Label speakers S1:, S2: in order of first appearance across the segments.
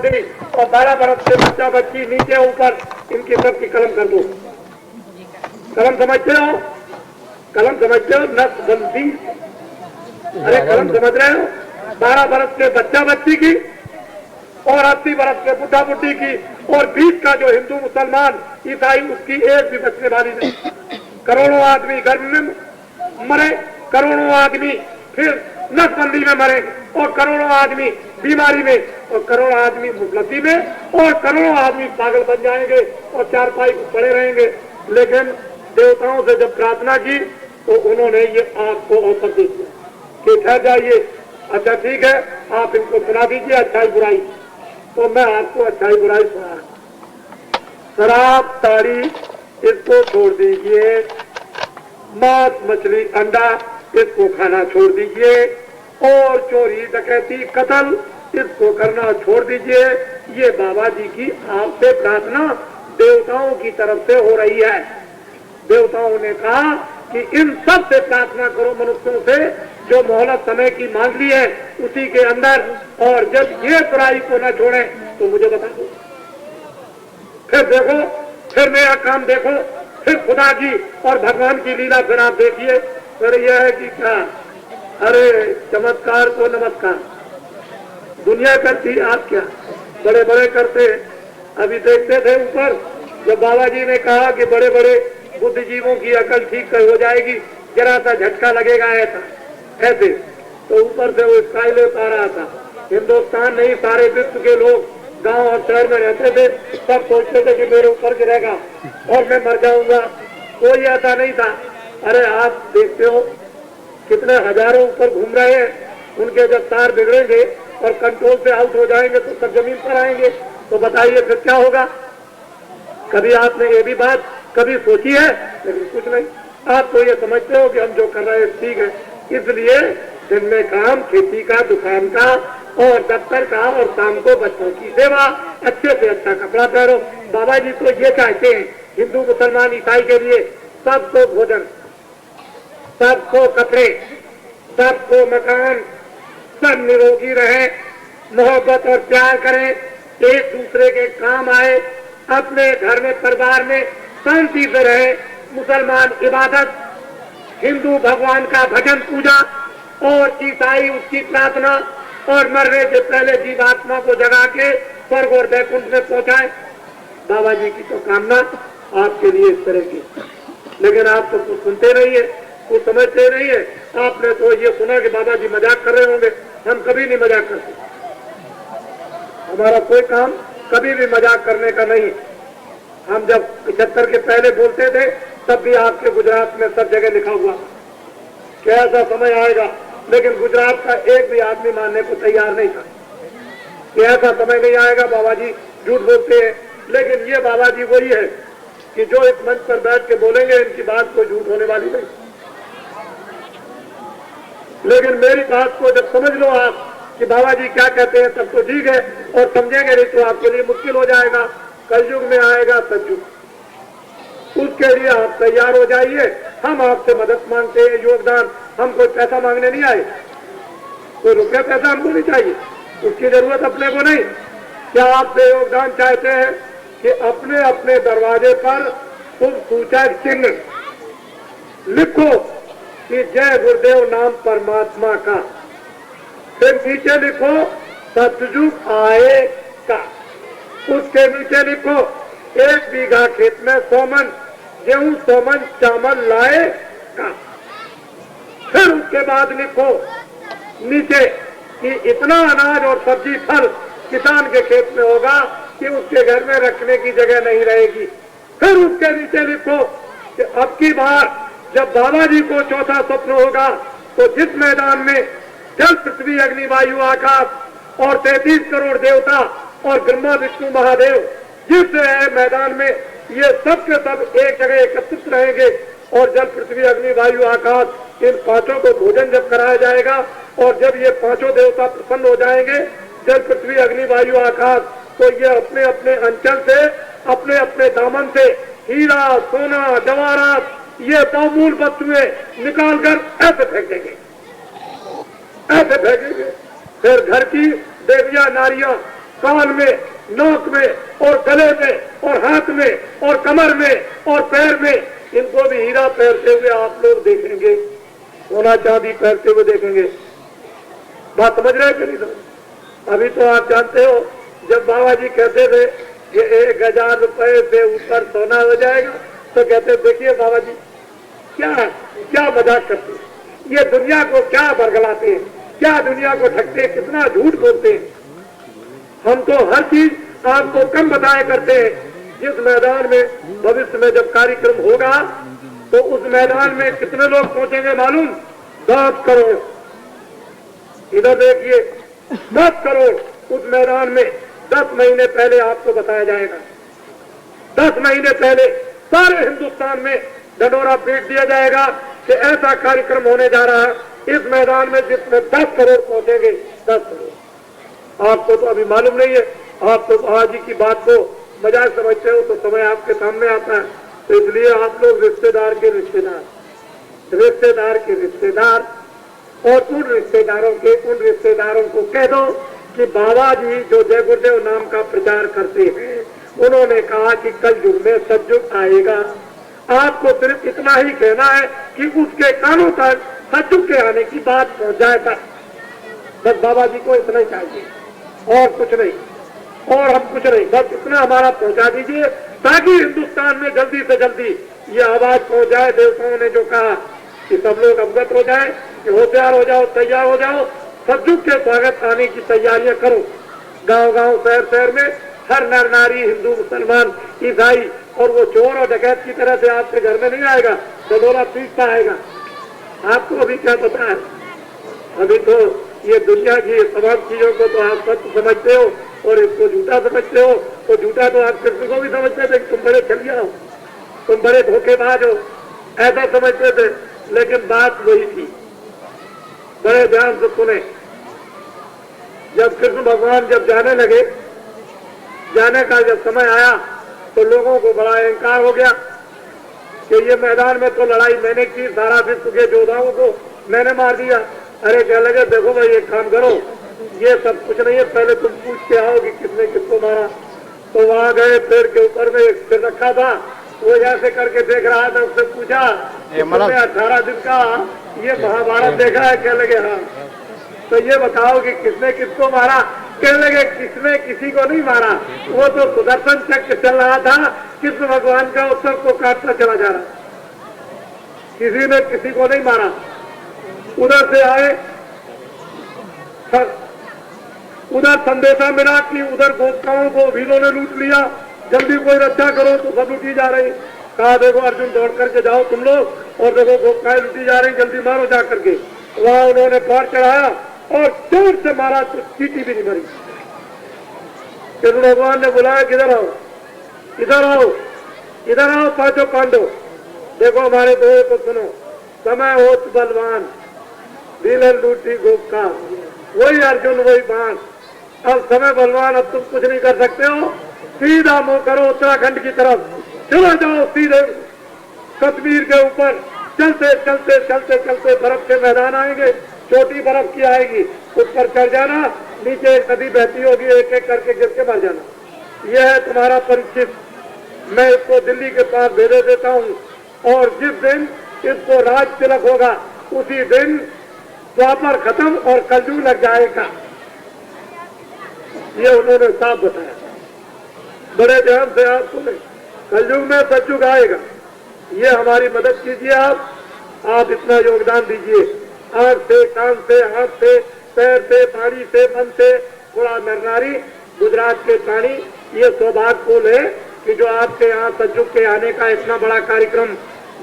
S1: बुद्धि और 12 बरस के बच्चा बच्ची नीचे ऊपर इनकी सबकी कलम कर दो। कलम समझते हो? कलम समझते हो? नसबंदी, अरे कलम समझ रहे हो? 12 बरस के बच्चा बच्ची की और 80 बरस के बुढ़ा बुढ़ी की और बीच का जो हिंदू मुसलमान ईसाई उसकी एक भी बचने वाली नहीं। करोड़ों आदमी गर्भ में मरे, करोड़ों आदमी फिर नसबंदी में मरे और करोड़ों आदमी बीमारी में और करोड़ों आदमी मुफलती में और करोड़ों आदमी पागल बन जाएंगे और चारपाई पड़े रहेंगे। लेकिन देवताओं से जब प्रार्थना की तो उन्होंने ये आपको अवसर दे दिया कि ठहर जाइए, अच्छा ठीक है आप इनको सुना दीजिए अच्छाई बुराई। तो मैं आपको अच्छाई बुराई सुना, शराब ताड़ी इसको छोड़ दीजिए, मांस मछली अंडा इसको खाना छोड़ दीजिए और चोरी डकैती कत्ल इसको करना छोड़ दीजिए। ये बाबा जी की आपसे प्रार्थना देवताओं की तरफ से हो रही है। देवताओं ने कहा कि इन सब से प्रार्थना करो, मनुष्यों से जो मोहलत समय की मांग ली है उसी के अंदर, और जब ये बुराई को न छोड़े तो मुझे बता दो। फिर देखो, फिर मेरा काम देखो, फिर खुदा की और भगवान की लीला फिर आप देखिए। फिर यह है कि क्या, अरे चमत्कार को नमस्कार, दुनिया करती आप क्या, बड़े बड़े करते। अभी देखते थे ऊपर जब बाबा जी ने कहा कि बड़े बड़े बुद्धिजीवों की अकल ठीक हो जाएगी, जरा सा झटका लगेगा ऐसे, तो ऊपर से वो स्काई पा रहा था। हिंदुस्तान नहीं सारे विश्व के लोग गांव और शहर में रहते थे, सब सोचते थे कि मेरे ऊपर गिरेगा और मैं मर जाऊंगा। कोई ऐसा नहीं था। अरे आप देखते हो कितने हजारों ऊपर घूम रहे हैं, उनके जब तार बिगड़ेंगे और कंट्रोल से आउट हो जाएंगे तो सब जमीन पर आएंगे। तो बताइए फिर क्या होगा? कभी आपने ये भी बात कभी सोची है? लेकिन कुछ नहीं। आप तो ये समझते हो कि हम जो कर रहे हैं ठीक है, इसलिए दिन में काम, खेती का, दुकान का और दफ्तर का और शाम को बच्चों की सेवा, अच्छे से अच्छा कपड़ा पहनो। बाबा जी तो ये चाहते हैं हिंदू मुसलमान ईसाई के लिए सबको भोजन, सबको कपड़े, सबको मकान, सब निरोगी रहे, मोहब्बत और प्यार करें, एक दूसरे के काम आए, अपने घर में परिवार में शांति से रहे। मुसलमान इबादत, हिंदू भगवान का भजन पूजा और ईसाई उसकी प्रार्थना, और मरने से पहले जीवात्मा को जगा के स्वर्ग और वैकुंठ में पहुंचाए। बाबा जी की तो कामना आपके लिए इस तरह की, लेकिन आप तो कुछ सुनते नहीं है, कुछ समझते नहीं है। आपने तो ये सुना कि बाबा जी मजाक कर रहे होंगे, हम कभी नहीं मजाक करते। हमारा कोई काम कभी भी मजाक करने का नहीं। हम जब 75 के पहले बोलते थे तब भी आपके गुजरात में सब जगह लिखा हुआ कि ऐसा समय आएगा, लेकिन गुजरात का एक भी आदमी मानने को तैयार नहीं था कि ऐसा समय नहीं आएगा। बाबा जी झूठ बोलते हैं, लेकिन ये बाबा जी वही है कि जो इस मंच पर बैठ के बोलेंगे इनकी बात कोई झूठ होने वाली नहीं। लेकिन मेरी बात को जब समझ लो आप कि बाबा जी क्या कहते हैं तब तो ठीक है, और समझेंगे नहीं तो आपके लिए मुश्किल हो जाएगा। कलयुग में आएगा सतयुग, उसके लिए आप तैयार हो जाइए। हम आपसे मदद मांगते हैं, योगदान, हम कोई पैसा मांगने नहीं आए, कोई रुपया पैसा हमको नहीं चाहिए, उसकी जरूरत अपने को नहीं। क्या आपसे योगदान चाहते हैं कि अपने अपने दरवाजे पर शुभ सूचक चिन्ह लिखो कि जय गुरुदेव नाम परमात्मा का, फिर नीचे लिखो सतयुग आएगा, उसके नीचे लिखो 1 बीघा खेत में 100 मन गेहूं 100 मन चावल लाएगा। फिर उसके बाद लिखो नीचे कि इतना अनाज और सब्जी फल किसान के खेत में होगा कि उसके घर में रखने की जगह नहीं रहेगी। फिर उसके नीचे लिखो कि अब की बार जब बाबा जी को चौथा स्वप्न होगा तो जिस मैदान में जल पृथ्वी अग्नि वायु आकाश और 33 करोड़ देवता और ब्रह्मा विष्णु महादेव जिस मैदान में ये सब के सब एक जगह एकत्रित रहेंगे, और जल पृथ्वी अग्नि वायु आकाश इन पांचों को भोजन जब कराया जाएगा और जब ये पांचों देवता प्रसन्न हो जाएंगे, जल पृथ्वी अग्नि वायु आकाश, तो ये अपने अपने अंचल से, अपने अपने दामन से हीरा सोना जवाहरात ये बहुमूल्य वस्तुएं निकाल कर ऐसे फेंक देंगे, ऐसे फेंकेंगे। फिर घर की देवियां नारियां कान में, नाक में और गले में और हाथ में और कमर में और पैर में, इनको भी हीरा पहनते हुए आप लोग देखेंगे, सोना चांदी पहनते हुए देखेंगे। बात समझ रहे कि नहीं समझ? अभी तो आप जानते हो जब बाबा जी कहते थे कि 1000 रुपए से ऊपर सोना हो जाएगा, तो कहते देखिए बाबा जी क्या क्या मजाक करते हैं, ये दुनिया को क्या बरगलाते हैं, क्या दुनिया को ठगते हैं, कितना झूठ बोलते हैं। हम तो हर चीज आपको कम बताया करते हैं। जिस मैदान में भविष्य में जब कार्यक्रम होगा तो उस मैदान में कितने लोग पहुंचेंगे मालूम? 10 करोड़। इधर देखिए 10 करोड़ उस मैदान में 10 महीने पहले आपको बताया जाएगा। 10 महीने पहले सारे हिंदुस्तान में ढंढोरा पीट दिया जाएगा कि ऐसा कार्यक्रम होने जा रहा है इस मैदान में जिसमें 10 करोड़ पहुंचेंगे। 10 करोड़ आपको तो अभी मालूम नहीं है। आप तो आज की बात को मजाक समझते हो तो समय आपके सामने आता है। तो इसलिए आप लोग रिश्तेदार के रिश्तेदार, रिश्तेदार के रिश्तेदार और उन रिश्तेदारों को कह दो कि बाबा जी जो जय गुरुदेव नाम का प्रचार करते हैं, उन्होंने कहा कि कल युग में सतयुग आएगा। आपको सिर्फ इतना ही कहना है कि उसके कानों तक सतयुग के आने की बात पहुंच जाए तक, बस बाबा जी को इतना ही चाहिए और कुछ नहीं, और हम कुछ नहीं, बस इतना हमारा पहुंचा दीजिए ताकि हिंदुस्तान में जल्दी से जल्दी ये आवाज पहुंच जाए। देवताओं ने जो कहा कि सब लोग अवगत हो जाए कि होशियार हो जाओ, तैयार हो जाओ, सतयुग के स्वागत आने की तैयारियां करो। गांव गांव शहर शहर में हर नर नारी, हिंदू मुसलमान ईसाई और वो चोर और डकैत की तरह से आपके घर में नहीं आएगा, ढंढोरा पीटता आएगा। आपको अभी क्या पता है? अभी तो ये दुनिया की तमाम चीजों को तो आप सत्य समझते हो और इसको झूठा समझते हो। तो झूठा तो आप कृष्ण को भी समझते थे, तुम बड़े छलिया हो, तुम बड़े धोखेबाज हो, ऐसा समझते थे। लेकिन बात वही थी। बड़े ध्यान से सुने, जब कृष्ण भगवान जब जाने लगे, जाने का जब समय आया तो लोगों को बड़ा अहंकार हो गया कि ये मैदान में तो लड़ाई मैंने की, सारा विश्व के योद्धाओं को मैंने मार दिया। अरे क्या लगे, देखो भाई एक काम करो, ये सब कुछ नहीं है, पहले तुम पूछ के आओ कि किसने किसको मारा। तो वहां गए, पेड़ के ऊपर में एक सिर रखा था, वो ऐसे करके देख रहा था। उससे पूछा 18 दिन का ये महाभारत देखा है? क्या लगे हाँ। तो ये बताओ कि किसने किसको मारा? कहने लगे किसने किसी को नहीं मारा, वो तो सुदर्शन चक्र चल रहा था, कृष्ण भगवान का उत्सव को काटता चला जा रहा, किसी ने किसी को नहीं मारा। उधर से आए, उधर संदेशा मिला कि उधर गोपिकाओं को भीलों ने लूट लिया, जल्दी कोई रक्षा करो, तो सब लूटी जा रही। कहा देखो अर्जुन दौड़ करके जाओ तुम लोग, और देखो गोपिकाएं लूटी जा रही, जल्दी मारो जा करके। वहां उन्होंने पार चढ़ाया और जोर से मारा तो चीटी भी नहीं मरी। कृष्ण भगवान ने बुलाया, किधर आओ, इधर आओ, इधर आओ पांचों पांडव, देखो हमारे दोहे को सुनो। समय होत बलवान, भीलन लूटी गोपिका, वही अर्जुन वही बाण। अब समय बलवान, अब तुम कुछ नहीं कर सकते हो, सीधा मुंह करो उत्तराखंड की तरफ, चलो जाओ सीधे कश्मीर के ऊपर। चलते चलते चलते चलते बर्फ के मैदान आएंगे, छोटी बर्फ की आएगी, उस पर चढ़ जाना, नीचे एक नदी बहती होगी, एक एक करके गिर के मर जाना। यह है तुम्हारा परीक्षित। मैं इसको दिल्ली के पास भेज देता हूँ, और जिस दिन इसको राज तिलक होगा उसी दिन द्वापर खत्म और कलयुग लग जाएगा। ये उन्होंने साफ बताया। बड़े ध्यान से आप सुने, कलयुग में सतयुग आएगा। ये हमारी मदद कीजिए, आप इतना योगदान दीजिए, आंख से, कान से, हाथ से, पैर से, पानी से, मन से, थोड़ा नरनारी गुजरात के प्राणी। ये सौभाग्यपूर्ण है कि जो आपके यहाँ सतयुग के आने का इतना बड़ा कार्यक्रम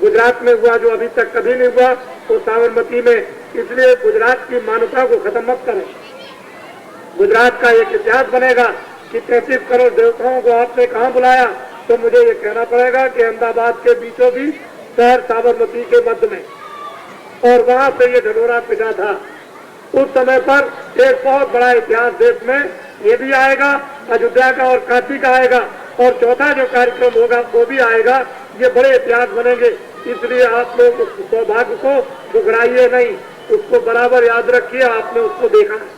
S1: गुजरात में हुआ, जो अभी तक कभी नहीं हुआ, तो साबरमती में। इसलिए गुजरात की मान्यता को खत्म मत करें। गुजरात का एक इतिहास बनेगा कि 33 करोड़ देवताओं को आपने कहाँ बुलाया। तो मुझे ये कहना पड़ेगा कि अहमदाबाद के बीचों बीच शहर साबरमती के मध्य में, और वहां से ये ढंढोरा पिटा था। उस समय पर एक बहुत बड़ा इतिहास देश में ये भी आएगा, अयोध्या का और काशी का आएगा, और चौथा जो कार्यक्रम होगा वो भी आएगा। ये बड़े इतिहास बनेंगे। इसलिए आप लोग उस सौभाग्य को ठुकराइए नहीं, उसको बराबर याद रखिए। आपने उसको देखा है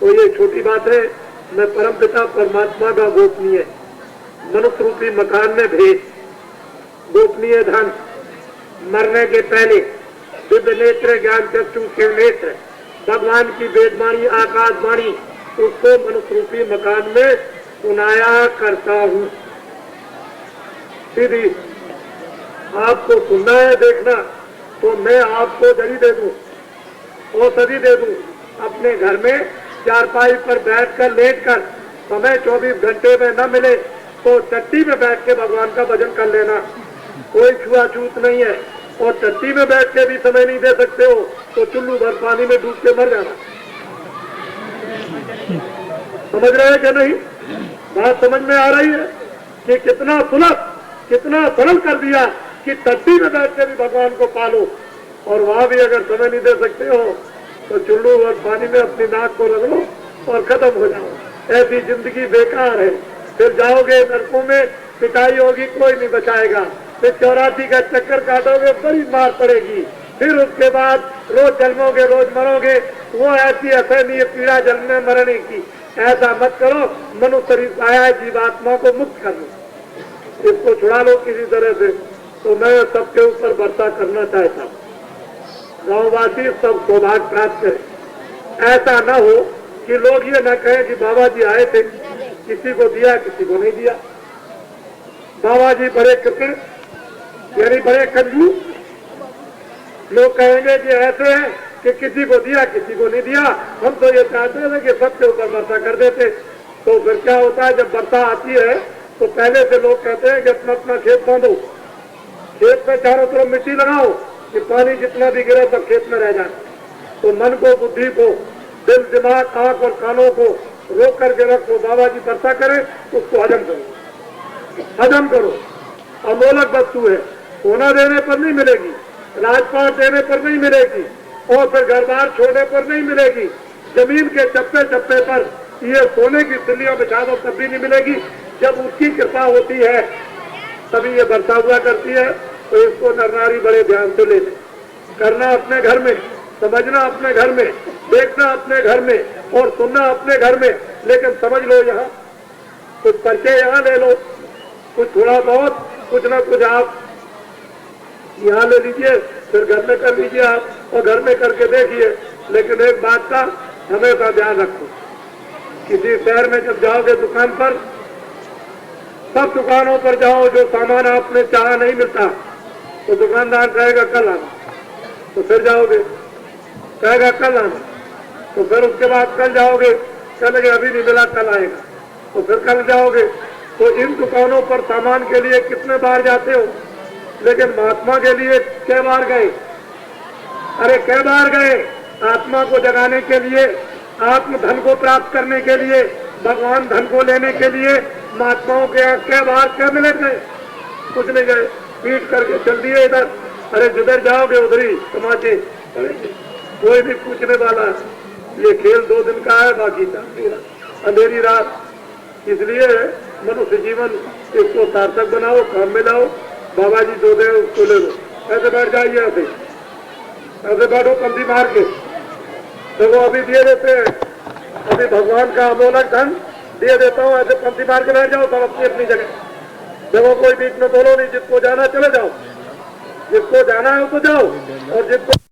S1: तो ये छोटी बात है। मैं परमपिता परमात्मा का गोपनीय मनुष्य रूपी मकान में भेज, गोपनीय धन, मरने के पहले दिव्य नेत्र ज्ञान चक्षु शिव नेत्र, भगवान की वेदवाणी आकाशवाणी उसको मनुष्य रूपी मकान में सुनाया करता हूँ। दीदी आपको सुनना है देखना तो मैं आपको दरी दे दूं, औषधि दे दूं, अपने घर में चारपाई पर बैठकर लेटकर समय 24 घंटे में न मिले तो चट्टी में बैठ के भगवान का भजन कर लेना। कोई छुआछूत नहीं है। और चट्टी में बैठ के भी समय नहीं दे सकते हो तो चुल्लू भर पानी में डूब के मर जाना। समझ रहे हैं क्या नहीं? बात समझ में आ रही है कि कितना सुलभ, कितना सरल कर दिया कि चट्टी में बैठ के भी भगवान को पालो। और वहां भी अगर समय नहीं दे सकते हो तो चुल्लू और पानी में अपनी नाक को रगड़ो और खत्म हो जाओ। ऐसी जिंदगी बेकार है। फिर जाओगे नरकों में, पिटाई होगी, कोई नहीं बचाएगा। फिर 84 का चक्कर काटोगे, बड़ी मार पड़ेगी। फिर उसके बाद रोज जन्मोगे, रोज मरोगे। वो ऐसी असहनीय पीड़ा जन्मने मरने की। ऐसा मत करो। मनुष्य शरीर आया है, जीवात्मा को मुक्त कर लो, इसको छुड़ा लो किसी तरह से। तो मैं सबके ऊपर वर्षा करना चाहता हूँ। गाँववासी सब सौभाग्य प्राप्त करें। ऐसा न हो कि लोग ये न कहें कि बाबा जी आए थे, किसी को दिया किसी को नहीं दिया। बाबा जी बड़े कृपण यानी बड़े कंजूस। लोग कहेंगे कि ऐसे हैं कि किसी को दिया किसी को नहीं दिया। हम तो ये चाहते थे कि सबके ऊपर वर्षा कर देते। तो फिर क्या होता है, जब वर्षा आती है तो पहले से लोग कहते हैं कि अपना अपना खेत बांधो, खेत में चारों तरफ मिट्टी लगाओ कि पानी जितना भी गिरे सब खेत में रह जाए। तो मन को, बुद्धि को, दिल, दिमाग, आंख और कानों को रोक करके रखो। बाबा जी वर्षा करें, उसको हजम करो, हजम करो। अमोलक वस्तु है, सोना देने पर नहीं मिलेगी, राजपाट देने पर नहीं मिलेगी, और फिर घर बार छोड़ने पर नहीं मिलेगी। जमीन के चप्पे चप्पे पर ये सोने की सिल्लियां बिछा दो तब भी नहीं मिलेगी। जब उसकी कृपा होती है तभी ये वर्षा हुआ करती है। तो इसको नर नारी बड़े ध्यान से लेते, करना अपने घर में, समझना अपने घर में, देखना अपने घर में और सुनना अपने घर में। लेकिन समझ लो, यहाँ कुछ पर्चे यहाँ ले लो, कुछ थोड़ा बहुत कुछ ना कुछ आप यहाँ ले लीजिए, फिर घर में कर लीजिए आप, और घर में करके देखिए। लेकिन एक बात का हमेशा ध्यान रखो, किसी शहर में जब जाओगे दुकान पर, सब दुकानों पर जाओ, जो सामान आपने चाहा नहीं मिलता तो दुकानदार कहेगा कल आना, तो फिर जाओगे, कहेगा कल आना, तो फिर उसके बाद कल जाओगे, कहेंगे अभी नहीं मिला कल आएगा, तो फिर कल जाओगे। तो इन दुकानों पर सामान के लिए कितने बार जाते हो, लेकिन महात्मा के लिए कै बार गए? अरे कै बार गए? आत्मा को जगाने के लिए, आत्म धन को प्राप्त करने के लिए, भगवान धन को लेने के लिए महात्माओं के यहाँ कै बार, कै मिनट गए? कुछ नहीं गए, पीट करके चल दिए इधर। अरे जिधर जाओगे उधर ही तमाचे, कोई भी पूछने वाला। ये खेल 2 दिन का है, बाकी अंधेरी रात। इसलिए मनुष्य जीवन इसको सार्थक बनाओ, काम में लाओ। बाबा जी जो दे उसको ले लो। ऐसे बैठ जाइए, ऐसे बैठो पंथी मार के। तो वो अभी दिए देते हैं, अभी भगवान का अमोलक धन दे देता हूँ। ऐसे पंथी मार के बैठ जाओ सब अपनी अपनी जगह। देखो कोई बीच में बोलो नहीं, जिसको जाना चले जाओ, जिसको जाना है उसको जाओ, और जिसको